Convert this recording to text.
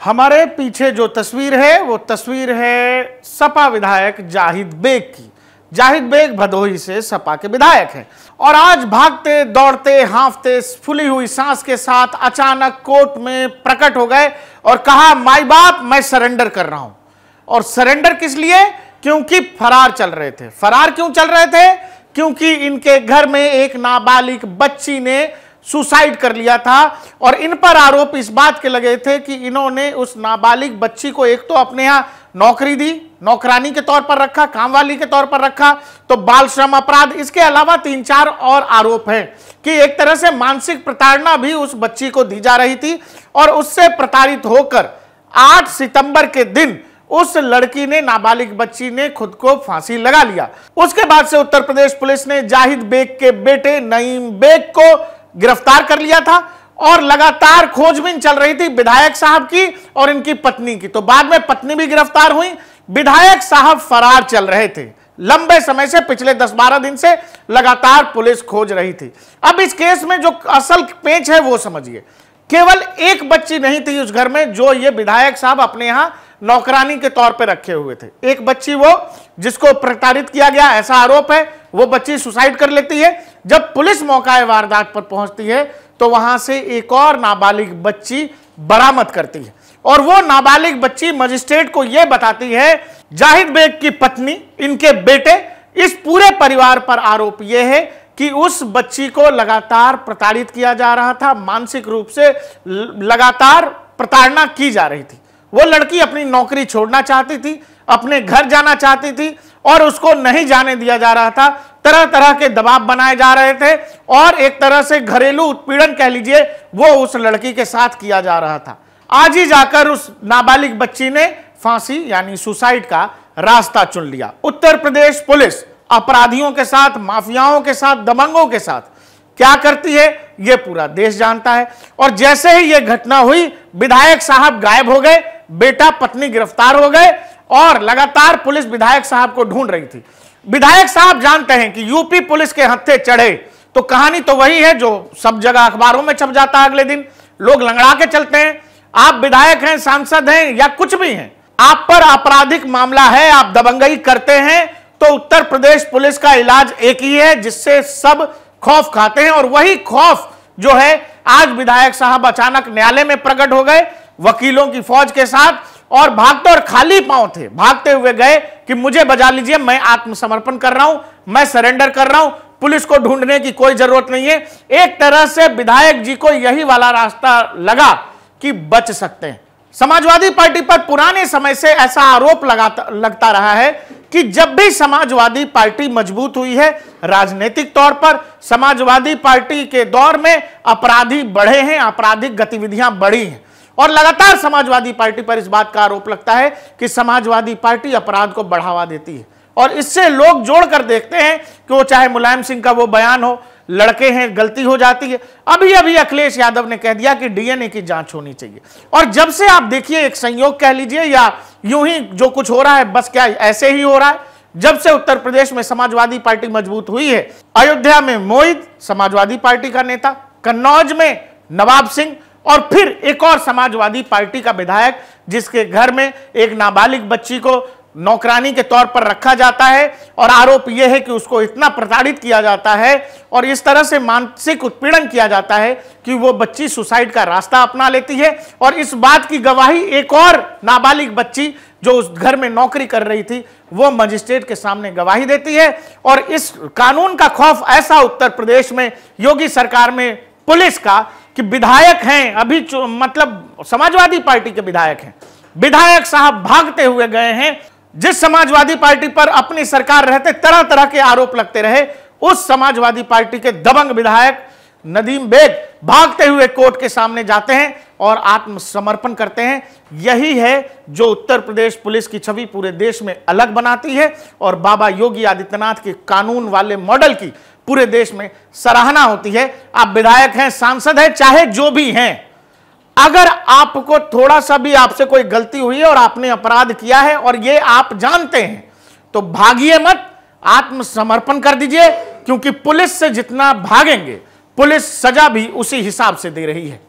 हमारे पीछे जो तस्वीर है वो तस्वीर है सपा विधायक जाहिद बेग की। जाहिद बेग भदोही से सपा के विधायक हैं और आज भागते दौड़ते हांफते फूली हुई सांस के साथ अचानक कोर्ट में प्रकट हो गए और कहा, माई बाप मैं सरेंडर कर रहा हूं। और सरेंडर किस लिए? क्योंकि फरार चल रहे थे। फरार क्यों चल रहे थे? क्योंकि इनके घर में एक नाबालिग बच्ची ने सुसाइड कर लिया था और इन पर आरोप इस बात के लगे थे कि इन्होंने उस नाबालिग बच्ची को एक तो अपने यहां नौकरी दी, नौकरानी के तौर पर रखा, कामवाली के तौर पर रखा, तो बाल श्रम अपराध। इसके अलावा 3-4 और आरोप हैं कि एक तरह से मानसिक प्रताड़ना भी उस बच्ची को दी जा रही थी और उससे प्रताड़ित होकर 8 सितंबर के दिन उस लड़की ने, नाबालिग बच्ची ने खुद को फांसी लगा लिया। उसके बाद से उत्तर प्रदेश पुलिस ने जाहिद बेग के बेटे नईम बेग को गिरफ्तार कर लिया था और लगातार खोजबीन चल रही थी विधायक साहब की और इनकी पत्नी की। तो बाद में पत्नी भी गिरफ्तार हुई, विधायक साहब फरार चल रहे थे। लंबे समय से, पिछले 10-12 दिन से लगातार पुलिस खोज रही थी। अब इस केस में जो असल पेंच है वो समझिए। केवल एक बच्ची नहीं थी उस घर में जो ये विधायक साहब अपने यहां नौकरानी के तौर पे रखे हुए थे। एक बच्ची वो जिसको प्रताड़ित किया गया, ऐसा आरोप है, वो बच्ची सुसाइड कर लेती है। जब पुलिस मौका वारदात पर पहुंचती है तो वहां से एक और नाबालिग बच्ची बरामद करती है और वो नाबालिग बच्ची मजिस्ट्रेट को यह बताती है, जाहिद बेग की पत्नी, इनके बेटे, इस पूरे परिवार पर आरोप यह है कि उस बच्ची को लगातार प्रताड़ित किया जा रहा था, मानसिक रूप से लगातार प्रताड़ना की जा रही थी। वो लड़की अपनी नौकरी छोड़ना चाहती थी, अपने घर जाना चाहती थी और उसको नहीं जाने दिया जा रहा था। तरह तरह के दबाव बनाए जा रहे थे और एक तरह से घरेलू उत्पीड़न कह लीजिए वो उस लड़की के साथ किया जा रहा था। आज ही जाकर उस नाबालिग बच्ची ने फांसी यानी सुसाइड का रास्ता चुन लिया। उत्तर प्रदेश पुलिस अपराधियों के साथ, माफियाओं के साथ, दबंगों के साथ क्या करती है यह पूरा देश जानता है। और जैसे ही यह घटना हुई, विधायक साहब गायब हो गए, बेटा पत्नी गिरफ्तार हो गए और लगातार पुलिस विधायक साहब को ढूंढ रही थी। विधायक साहब जानते हैं कि यूपी पुलिस के हत्थे चढ़े तो कहानी तो वही है जो सब जगह अखबारों में छप जाता है। अगले दिन लोग लंगड़ा के चलते हैं। आप विधायक हैं, सांसद हैं या कुछ भी हैं, आप पर आपराधिक मामला है, आप दबंगई करते हैं तो उत्तर प्रदेश पुलिस का इलाज एक ही है जिससे सब खौफ खाते हैं। और वही खौफ जो है आज विधायक साहब अचानक न्यायालय में प्रकट हो गए वकीलों की फौज के साथ और भागते और खाली पांव थे, भागते हुए गए कि मुझे बचा लीजिए, मैं आत्मसमर्पण कर रहा हूं, मैं सरेंडर कर रहा हूं, पुलिस को ढूंढने की कोई जरूरत नहीं है। एक तरह से विधायक जी को यही वाला रास्ता लगा कि बच सकते हैं। समाजवादी पार्टी पर पुराने समय से ऐसा आरोप लगता रहा है कि जब भी समाजवादी पार्टी मजबूत हुई है राजनीतिक तौर पर, समाजवादी पार्टी के दौर में अपराधी बढ़े हैं, आपराधिक गतिविधियां बढ़ी हैं और लगातार समाजवादी पार्टी पर इस बात का आरोप लगता है कि समाजवादी पार्टी अपराध को बढ़ावा देती है। और इससे लोग जोड़कर देखते हैं कि वो चाहे मुलायम सिंह का वो बयान हो, लड़के हैं, गलती हो जाती है। अभी अभी अखिलेश यादव ने कह दिया कि डीएनए की जांच होनी चाहिए। और जब से आप देखिए, एक संयोग कह लीजिए या यूं ही जो कुछ हो रहा है, बस क्या ऐसे ही हो रहा है। जब से उत्तर प्रदेश में समाजवादी पार्टी मजबूत हुई है, अयोध्या में मोहित समाजवादी पार्टी का नेता, कन्नौज में नवाब सिंह और फिर एक और समाजवादी पार्टी का विधायक जिसके घर में एक नाबालिग बच्ची को नौकरानी के तौर पर रखा जाता है और आरोप यह है कि उसको इतना प्रताड़ित किया जाता है और इस तरह से मानसिक उत्पीड़न किया जाता है कि वो बच्ची सुसाइड का रास्ता अपना लेती है। और इस बात की गवाही एक और नाबालिग बच्ची जो उस घर में नौकरी कर रही थी वो मजिस्ट्रेट के सामने गवाही देती है। और इस कानून का खौफ ऐसा उत्तर प्रदेश में योगी सरकार में पुलिस का कि विधायक हैं, अभी मतलब समाजवादी पार्टी के विधायक हैं, विधायक साहब भागते हुए गए हैं। जिस समाजवादी पार्टी पर अपनी सरकार रहते तरह तरह के आरोप लगते रहे, उस समाजवादी पार्टी के दबंग विधायक नईम बेग भागते हुए कोर्ट के सामने जाते हैं और आत्मसमर्पण करते हैं। यही है जो उत्तर प्रदेश पुलिस की छवि पूरे देश में अलग बनाती है और बाबा योगी आदित्यनाथ के कानून वाले मॉडल की पूरे देश में सराहना होती है। आप विधायक हैं, सांसद हैं, चाहे जो भी हैं, अगर आपको थोड़ा सा भी आपसे कोई गलती हुई है और आपने अपराध किया है और ये आप जानते हैं तो भागिए मत, आत्मसमर्पण कर दीजिए, क्योंकि पुलिस से जितना भागेंगे पुलिस सजा भी उसी हिसाब से दे रही है।